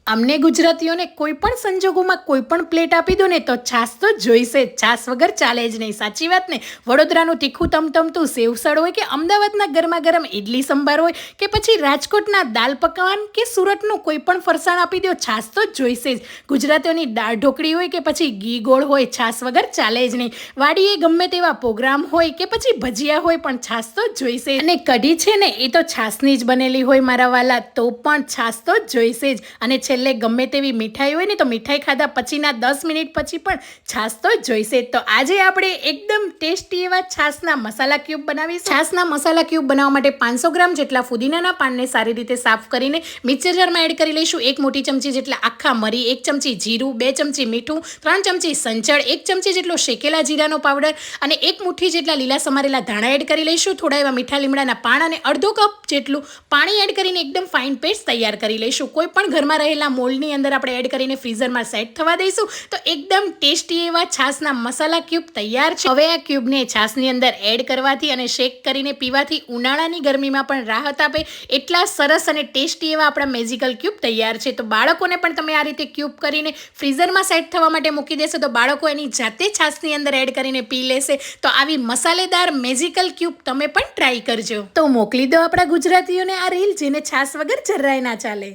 અમને ગુજરાતીઓને કોઈ પણ સંજોગોમાં કોઈ પણ પ્લેટ આપી દો ને તો છાશ તો જોઈશે જ. છાશ વગર ચાલે જ નહીં. સાચી વાત ને? વડોદરાનું તીખું તમતમતું સેવસળ હોય કે અમદાવાદના ગરમા ગરમ ઇડલી સંભાર હોય કે પછી રાજકોટના દાલ પકવાન કે સુરતનું કોઈ પણ ફરસાણ આપી દો, છાશ તો જોઈશે જ. ગુજરાતીઓની દાળ ઢોકળી હોય કે પછી ઘી ગોળ હોય, છાશ વગર ચાલે જ નહીં. વાડીએ ગમે તેવા પ્રોગ્રામ હોય કે પછી ભજીયા હોય પણ છાશ તો જોઈશે. અને કઢી છે ને એ તો છાશની જ બનેલી હોય મારા વાલા, તો પણ છાશ તો જોઈશે જ. અને છેલ્લે ગમે તેવી મીઠાઈ હોય ને તો મીઠાઈ ખાધા પછીના 10 મિનિટ પછી પણ છાશ તો જોઈશે. તો આજે આપણે એકદમ ટેસ્ટી એવા છાશના મસાલા ક્યુબ બનાવીશું. છાશના મસાલા ક્યુબ બનાવવા માટે 500 ગ્રામ જેટલા ફુદીનાના પાનને સારી રીતે સાફ કરીને મિક્સર જારમાં એડ કરી લઈશું. 1 મોટી ચમચી જેટલા આખા મરી, 1 ચમચી જીરું, 2 ચમચી મીઠું, 3 ચમચી સંચળ, 1 ચમચી જેટલો શેકેલા જીરાનો પાવડર અને 1 મુઠ્ઠી જેટલા લીલા સમારેલા ધાણા એડ કરી લઈશું. થોડા એવા મીઠા લીમડાના પાન અને અડધો કપ જેટલું પાણી એડ કરીને એકદમ ફાઇન પેસ્ટ તૈયાર કરી લઈશું. કોઈ પણ ઘરમાં રહેલા મોલ્ડની અંદર આપણે એડ કરીને ફ્રીઝરમાં સેટ થવા દઈશું. તો એકદમ ટેસ્ટી એવા છાશના મસાલા ક્યુબ તૈયાર છે. હવે આ ક્યુબને છાશની અંદર એડ કરવાથી અને શેક કરીને પીવાથી ઉનાળાની ગરમીમાં પણ રાહત આપે એટલા સરસ અને ટેસ્ટી એવા આપણા મેજિકલ ક્યુબ તૈયાર છે. તો બાળકોને પણ તમે આ રીતે ક્યુબ કરીને ફ્રીઝરમાં સેટ થવા માટે મૂકી દેશો તો બાળકો એની જાતે છાશની અંદર એડ કરીને પી લેશે. તો આવી મસાલેદાર મેજિકલ ક્યુબ તમે પણ ટ્રાય કરજો. તો મોકલી દો આપણા ગુજરાતીઓને આ રીલ, જેને છાશ વગર જરાય ના ચાલે.